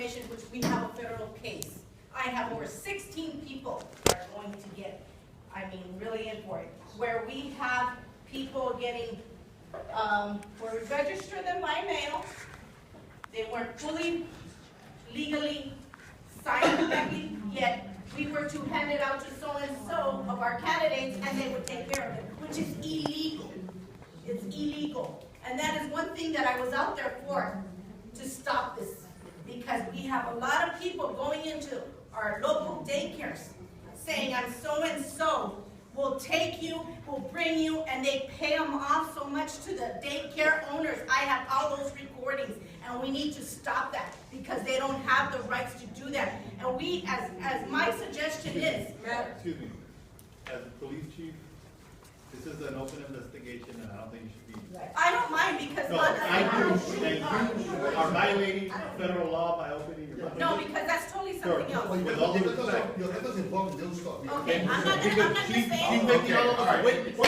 information, which we have a federal case. I have over 16 people that are going to get, I mean, really in for it, where we have people getting, where we register them by mail, they weren't fully legally signed correctly, yet we were to hand it out to so-and-so of our candidates, and they would take care of it, which is illegal. It's illegal. And that is one thing that I was out there for, to stop this. Because we have a lot of people going into our local daycares saying, I'm so-and-so, will take you, will bring you, and they pay them off so much to the daycare owners. I have all those recordings, and we need to stop that because they don't have the rights to do that. And we, as my suggestion is, excuse me, as police chief, this is an open investigation, and I don't think you should be. I don't mind because No, you are violating federal law by opening your mouth. no, because that's totally something else. With all due respect. Your letters involved in those stuff. Okay, I'm not gonna say He's anymore. making all of us witnesses. He's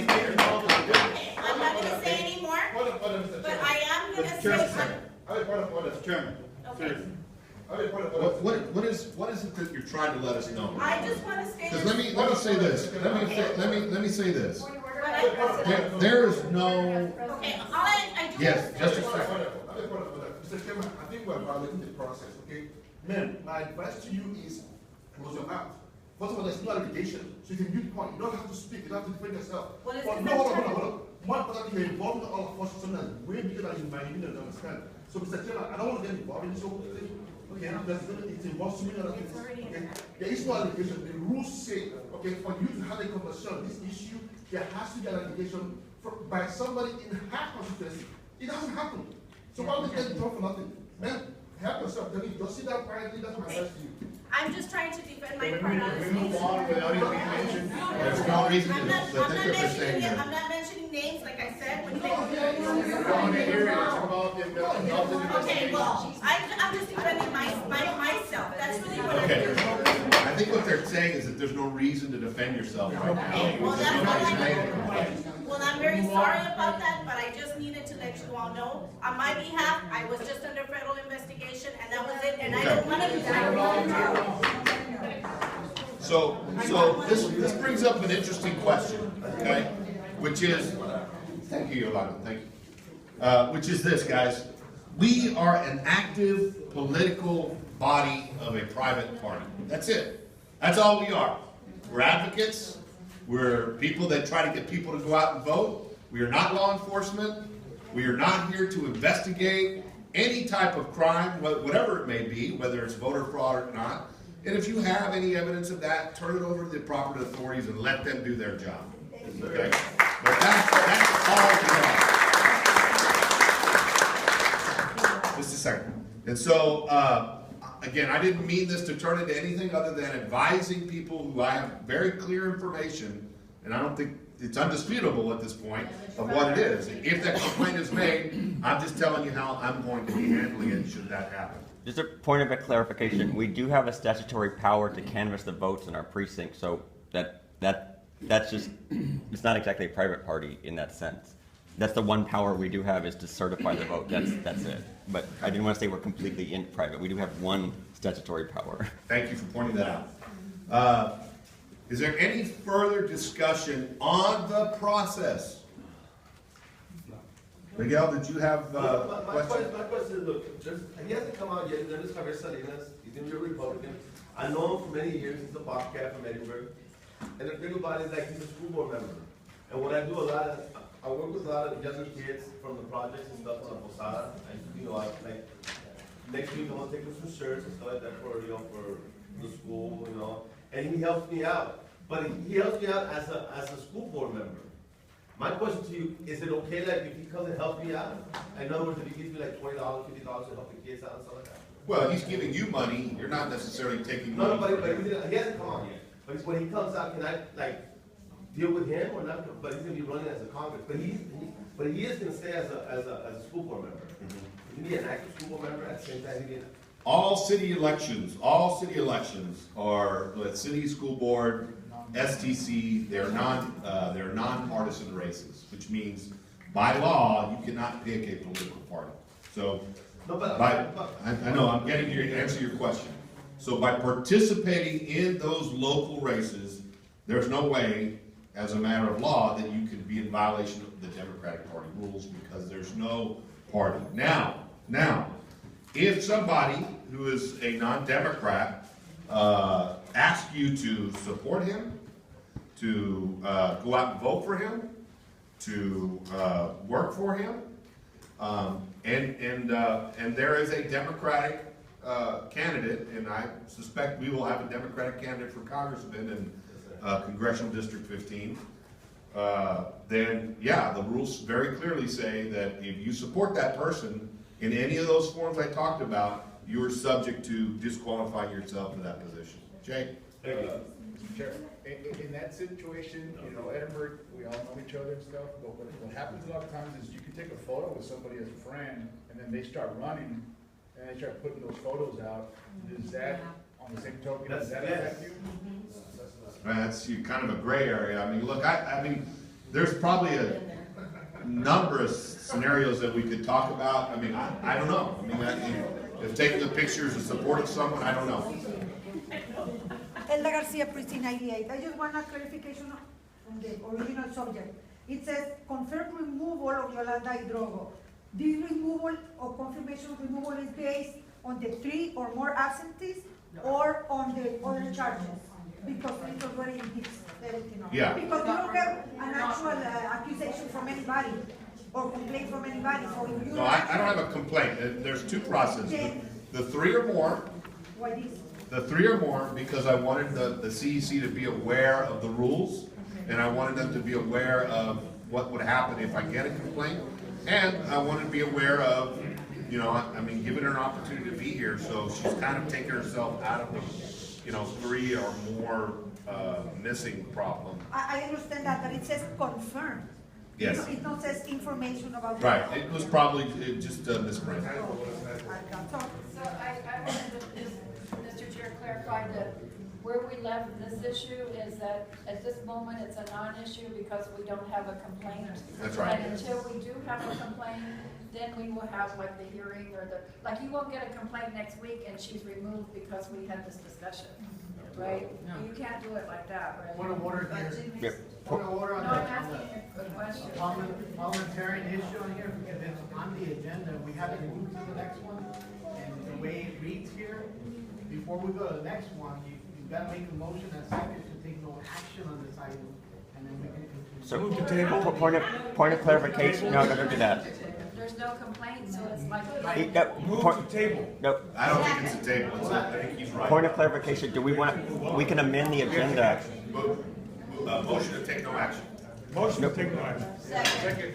making all of us witnesses. Okay, I'm not gonna say anymore, but I am gonna say. Mr. Chairman, Okay. seriously. What is it that you're trying to let us know? I just want to say Because this. let me say this. Let me say this. There is no. Okay, all I do. Yes, just a second. Mr. Chairman, I think we're violating the process, okay? Ma'am, my advice to you is close your mouth. First of all, there's no allegation, so you can mute point. You don't have to speak, you don't have to defend yourself. Well, it's But the no, same hold on. More importantly, you're involved in all of us, something that's way bigger than you might even understand. So, Mr. Chairman, I don't want to get involved in this whole thing. Okay, it involves so many other things. Okay? There is no allegation. The rules say, okay, for you to have a conversation on this issue, there has to be an allegation by somebody in her constituency. It doesn't happen. So why would you get in trouble for nothing? Man, help yourself. Then you just sit down quietly. That's my advice to you. I'm just trying to defend my Can part on we this move case. on without even mentioning? There's no reason to. I'm not I think what they're saying here. I'm not mentioning names, like I said. When I want to hear it. It's involved in the Okay, investigation. well, I'm just defending myself. That's really what I'm Okay. doing. I think what they're saying is that there's no reason to defend yourself right now. Okay, well, that's what Somebody's made a I, complaint. well, I'm very sorry about that, but I just needed to let you all know. On my behalf, I was just under federal investigation, and that was it, and I don't want to do that. So this brings up an interesting question, okay? Which is, thank you, Yolanda, thank you. Which is this, guys. We are an active political body of a private party. That's it. That's all we are. We're advocates. We're people that try to get people to go out and vote. We are not law enforcement. We are not here to investigate any type of crime, whatever it may be, whether it's voter fraud or not. And if you have any evidence of that, turn it over to the proper authorities and let them do their job. Okay? But that's all we are. Just a second. And so, again, I didn't mean this to turn into anything other than advising people who I have very clear information, and I don't think it's undisputable at this point of what it is. If that complaint is made, I'm just telling you how I'm going to be handling it should that happen. Just a point of clarification, we do have a statutory power to canvass the votes in our precinct, so that's just, it's not exactly a private party in that sense. That's the one power we do have, is to certify the vote. That's it. But I didn't want to say we're completely in private. We do have one statutory power. Thank you for pointing that out. Is there any further discussion on the process? Miguel, did you have a question? My question is, look, he hasn't come out yet. His name is Javier Salinas. He's going to be a Republican. I know him for many years. He's a bobcat from Edinburgh. And the thing about it is, like, he's a school board member. And when I do I work with a lot of younger kids from the projects and stuff on the Posada. And, like, next week I'm going to take them some shirts and stuff like that for the school, And he helps me out. But he helps me out as a school board member. My question to you, is it okay, like, if he comes and helps me out? In other words, if he gives me like $20, $50 to help the kids out and stuff like that? Well, he's giving you money. You're not necessarily taking No, money. but he hasn't come on yet. But when he comes out, can I, like, deal with him or not? But he's gonna be running as a Congress. But he is gonna stay as a school board member. He can be an active school board member at the same time he be All city elections are city, school board, STC. They're nonpartisan races, which means by law you cannot pick a political party. So No, but, I know, I'm getting you to answer your question. So by participating in those local races, there's no way, as a matter of law, that you can be in violation of the Democratic Party rules because there's no party. Now, if somebody who is a non-Democrat asks you to support him, to go out and vote for him, to work for him, and there is a Democratic candidate, and I suspect we will have a Democratic candidate for congressman in Congressional District 15, then yeah, the rules very clearly say that if you support that person in any of those forms I talked about, you are subject to disqualifying yourself for that position. Jay? Mr. Chair, in that situation, you know, Edinburgh, we all know each other and stuff, but what happens a lot of times is you can take a photo with somebody as a friend, and then they start running, and they start putting those photos out. Is that, on the same token, does that affect you? That's kind of a gray area. I mean, look, I mean, there's probably a number of scenarios that we could talk about. I mean, I don't know. I mean, if taking the pictures in support of someone, I don't know. Elda Garcia, precinct 98. I just want a clarification on the original subject. It says confirmed removal of Yolanda Hidrogo. This removal or confirmation of removal is based on the 3 or more absentees or on the other charges? Because it's already impeached everything on. Yeah. Because you don't have an actual accusation from anybody or complaint from anybody. So if you No, I don't have a complaint. There's two processes. The 3 or more. Why this? The 3 or more, because I wanted the CEC to be aware of the rules, and I wanted them to be aware of what would happen if I get a complaint, and I wanted to be aware of, you know, I mean, giving her an opportunity to be here, so she's kind of taking herself out of the, you know, 3 or more missing problem. I understand that, but it says confirmed. Yes. It not says information about. Right, it was probably just misprint. That's all. So I wanted to just, Mr. Chair, clarify that where we left this issue is that at this moment, it's a non-issue because we don't have a complaint. That's right. And until we do have a complaint, then we will have like the hearing or the, like you won't get a complaint next week and she's removed because we had this discussion, right? You can't do it like that, right? Point of order here. Yeah. Point of order No, on I'm the asking a question. parliamentarian issue on here, because it's on the agenda, we haven't moved to the next one. And the way it reads here, before we go to the next one, you've got to make a motion and second to take no action on this item, and then we can continue. So, point of clarification, no, don't do that. There's no complaint, so it's like. Move to table. No, I don't think it's a table, I think he's right. point of clarification, do we want, we can amend the agenda. Motion to take no action. Motion to take no action. Second.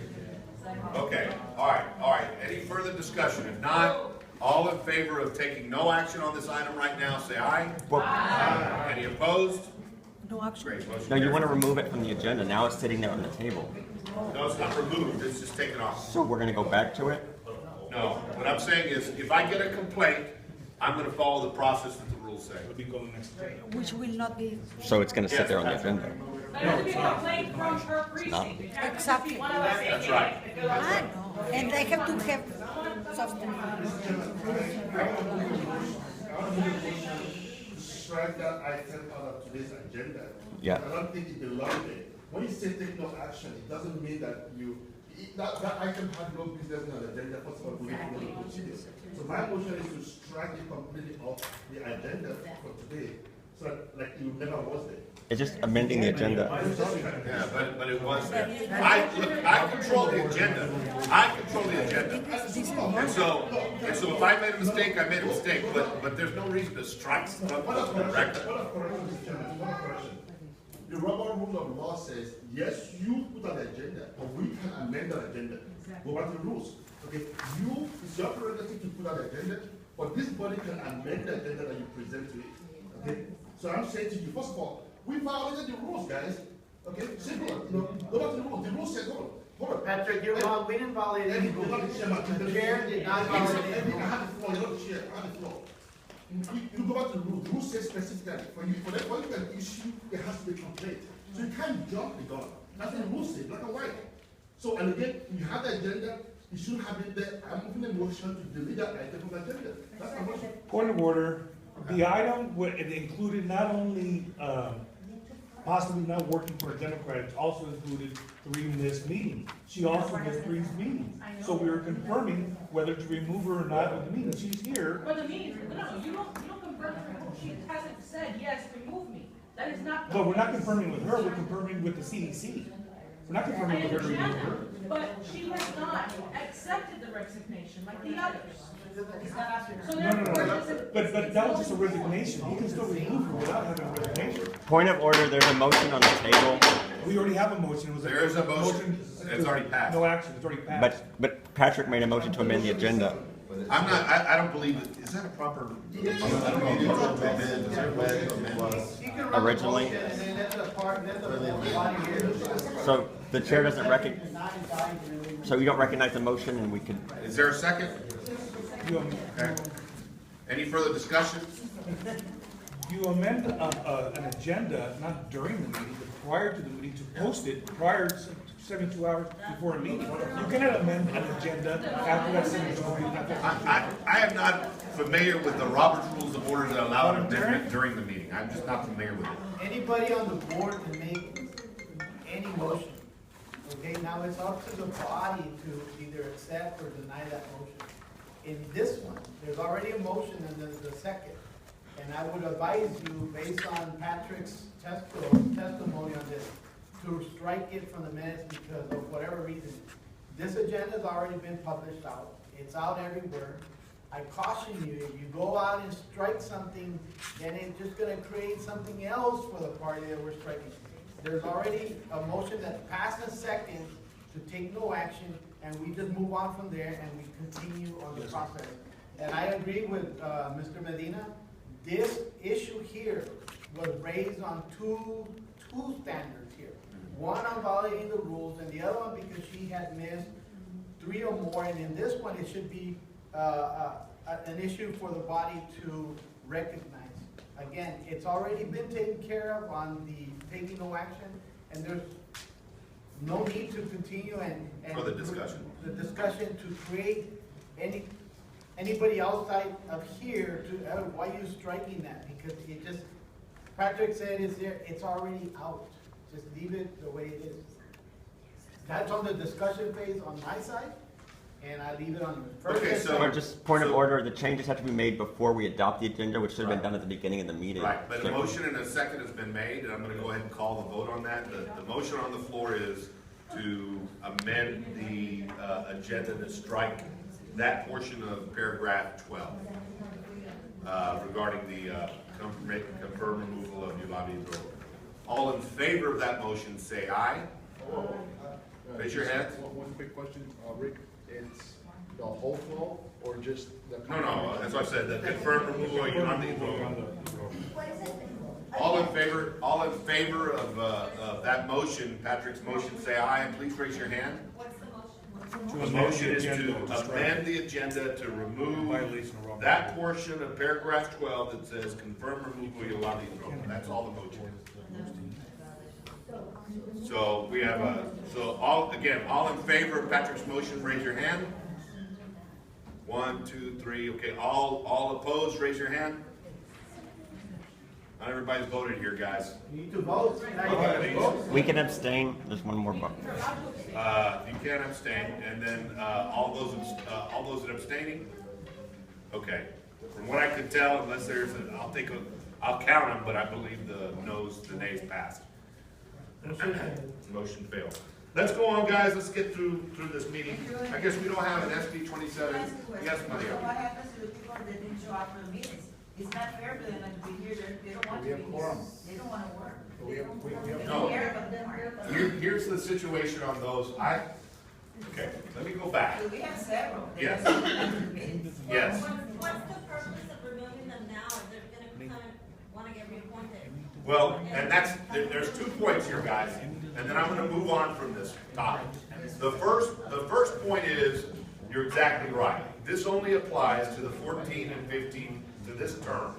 Okay, all right, any further discussion? If not, all in favor of taking no action on this item right now, say aye. Well, Any opposed? No action. Great, motion no, you want to carries. remove it from the agenda, now it's sitting there on the table. No, it's not removed, it's just taken off. So we're going to go back to it? No, what I'm saying is, if I get a complaint, I'm gonna follow the process that the rules say. It'll be going next day. Which will not be. So it's going to sit there on the agenda? But it would be a complaint from her precinct. Exactly. One of us That's taking right. it. I know, and they have to have substance. To strike that item out of today's agenda. Yeah. I don't think it belongs there. When you say take no action, it doesn't mean that that item had no business on the agenda, first of all, we have no procedure. So my motion is to strike it completely off the agenda for today, so that, like, it never was there. It's just amending the agenda. Yeah, but it was there. I control the agenda. I control the agenda. And so if I made a mistake, I made a mistake, but there's no reason to strike something from the record. One of correction, Mr. Chairman, one of correction. The Roman rule of law says, yes, you put on the agenda, but we can amend the agenda. Go back to the rules. Okay, it's your prerogative to put on the agenda, but this body can amend the agenda that you present to it. Okay, so I'm saying to you, first of all, we violated the rules, guys. Okay, simple. Go back to the rules. The rules say, hold on. Patrick, you're wrong, we didn't violate any rules. The chair did not violate any rules. I have the floor, you're not the chair, I have the floor. You go back to the rules. The rules say specifically, for that one can issue, there has to be a complaint. So you can't jump the gun. That's what the rules say, black and white. So, and again, you have the agenda, It shouldn't have been there. I'm moving a motion to delete that item from the agenda. That's my motion. Point of order, the item it included not only, possibly not working for a Democrat, it also included 3 missed meetings. She also missed 3 meetings. So we were confirming whether to remove her or not with the meeting. She's here. But the meeting, no, you don't confirm her. She hasn't said, yes, remove me. That is not. But we're not confirming with her, we're confirming with the CEC. We're not confirming with her to remove her. But she has not accepted the resignation like the others. So No, no, therefore, no, it's but that was just a resignation. You can still remove her without having a resignation. Point of order, there's a motion on the table, We already have a motion. It was There is a motion. It's already passed. No action, it's already passed. but Patrick made a motion to amend the agenda. I'm not, I don't believe, is that a proper? I don't know if it's a amend, is there a way to amend? You can run the Originally. motion and then let the body hear. So the chair doesn't so you don't recognize the motion and we could, Is there a second? You Okay. Any further discussion? You amend an agenda, not during the meeting, but prior to the meeting, to post it prior to 72 hours before a meeting. You cannot amend an agenda after that 72 hours. I am not familiar with the Robert's Rules of Order that allow an amendment during the meeting. I'm just not familiar with it. Anybody on the board can make any motion. Okay, now it's up to the body to either accept or deny that motion. In this one, there's already a motion and there's the second. And I would advise you, based on Patrick's testimony on this, to strike it from the minutes because of whatever reason. This agenda's already been published out. It's out everywhere. I caution you, if you go out and strike something, then it's just gonna create something else for the party that we're striking. There's already a motion that passed a second to take no action, and we just move on from there and we continue on the process. And I agree with Mr. Medina. This issue here was raised on two standards here. One on violating the rules, and the other one because she had missed 3 or more. And in this one, it should be an issue for the body to recognize. Again, it's already been taken care of on the taking no action, and there's no need to continue and For the discussion. The discussion to create anybody outside of here to, why are you striking that? Because it just, Patrick said it's there, it's already out. Just leave it the way it is. That's on the discussion phase on my side, and I leave it on yours. Okay, so- or just point of order, the changes have to be made before we adopt the agenda, which should have been done at the beginning of the meeting. Right, but a So- motion and a second has been made, and I'm gonna go ahead and call the vote on that. The motion on the floor is to amend the agenda to strike that portion of paragraph 12 regarding the confirm removal of Yolanda Hidrogo. All in favor of that motion, say aye. Raise your hand. One quick question, Rick, it's the whole flow or just the? No, that's what I said, the confirm removal of Yolanda Hidrogo. All in favor of that motion, Patrick's motion, say aye, and please raise your hand. The motion is to amend the agenda to remove that portion of paragraph 12 that says confirm removal of Yolanda Hidrogo. That's all the motion is. So we have all in favor of Patrick's motion, raise your hand. 1, 2, 3, okay, all opposed, raise your hand. Not everybody's voted here, guys. You need to vote. Now you gotta vote. We can abstain, there's one more vote. You can't abstain, and then all those that abstaining? Okay. From what I could tell, unless there's, I'll count them, but I believe the nays passed. Motion failed. Let's go on, guys. Let's get through this meeting. I guess we don't have an SB 27. Yes, Maria. What happens to the people that didn't show up for the meetings? It's not fair for them to be here, they don't want to be here. They don't want to work. They don't care about them. Here's the situation on those. Okay, let me go back. So we have several. Yes. Yes. What's the purpose of removing them now if they're gonna kind of want to get reappointed? Well, and there's 2 points here, guys, and then I'm gonna move on from this topic. The first point is, you're exactly right. This only applies to the 14 and 15 to this term.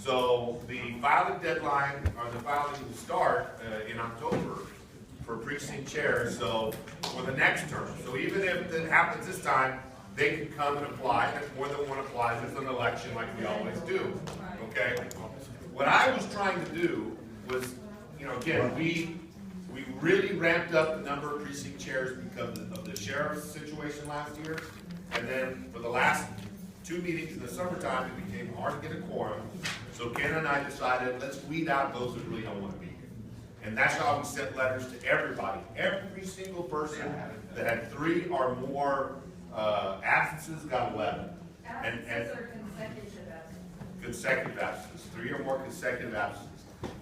So the filing deadline, or the filing start in October for precinct chairs, so for the next term. So even if it happens this time, they can come and apply, and if more than one applies, it's an election like we always do, okay? What I was trying to do was, you know, again, we really ramped up the number of precinct chairs because of the sheriff's situation last year, and then for the last 2 meetings in the summertime, it became hard to get a quorum, so Ken and I decided, let's weed out those that really don't want to be here. And that's how we sent letters to everybody. Every single person that had 3 or more absences got a letter. Absences or consecutive absences? Consecutive absences, 3 or more consecutive absences.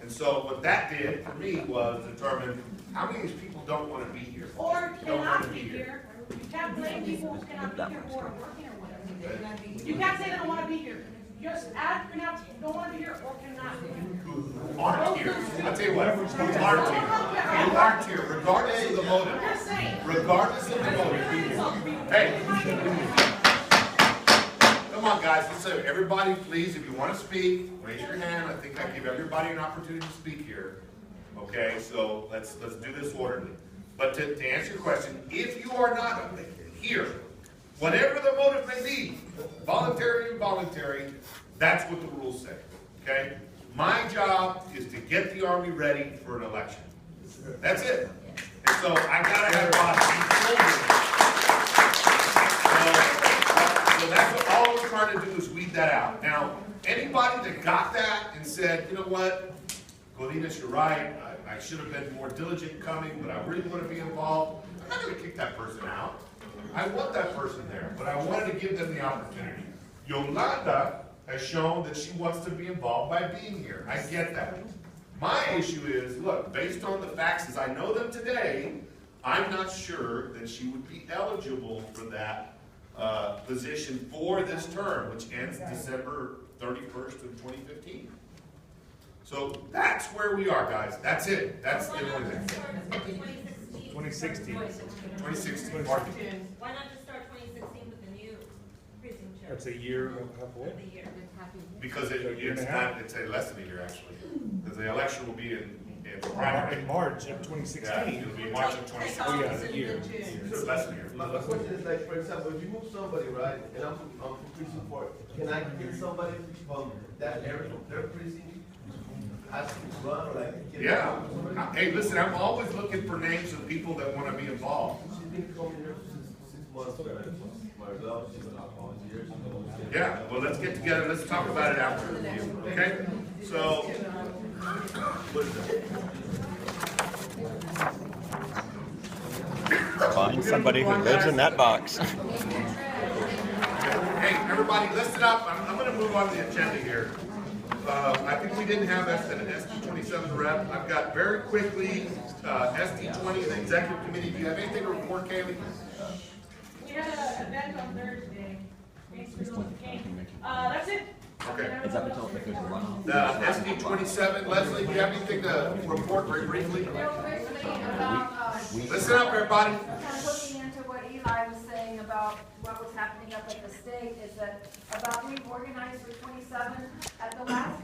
And so what that did for me was determine how many of these people don't want to be here. Or Don't want to cannot be here. You can't blame people who cannot be here or working or whatever. You Okay. can't say they don't wanna be here. Just add, don't wanna be here or cannot be here. Who aren't here. I'll tell you what, who aren't here. Who aren't here, regardless of the motive. I'm just saying. Regardless of the motive. Hey. Come on, guys, let's say, everybody, please, if you want to speak, raise your hand. I think I give everybody an opportunity to speak here. Okay, so let's do this orderly. But to answer your question, if you are not here, whatever the motive may be, voluntary or involuntary, that's what the rules say, okay? My job is to get the Army ready for an election. That's it. And so I gotta have so that's what all we're trying to do is weed that out. Now, anybody that got that and said, you know what, Godinez, you're right, I should have been more diligent coming, but I really want to be involved, I'm not gonna kick that person out. I want that person there, but I wanted to give them the opportunity. Yolanda has shown that she wants to be involved by being here. I get that. My issue is, look, based on the facts as I know them today, I'm not sure that she would be eligible for that position for this term, which ends December 31st of 2015. So that's where we are, guys. That's it. That's the only thing. 2016. 2016. Why not just start 2016 with the new precinct chair? That's a year and a half away. The year. Because it's a less than a year, actually. Because the election will be in primary. In March of 2016. Yeah, it'll be March of 2016. We got a year. It's less than a year. My question is like, for example, if you move somebody, right, and I'm from precinct 4, can I get somebody from that area, from their precinct, has to run, or like? Yeah. Hey, listen, I'm always looking for names of people that want to be involved. She's been coming here for 6 months, right? Maribel, she's been out all years. Yeah, well, let's get together, let's talk about it after the review, okay? So, what is it? Find somebody who lives in that box. Hey, everybody, listen up, I'm gonna move on to the agenda here. I think we didn't have an SD27 rep. I've got very quickly, SD20, the executive committee. Do you have anything to report, Kaylee? We had an event on Thursday. Thanks for notification. That's it. Okay. Is that until there's a runoff? The SD27, Leslie, do you have anything to report very briefly? Real quickly about, Listen up, everybody. kind of looking into what Eli was saying about what was happening up at the state, is that about being organized for 27, at the last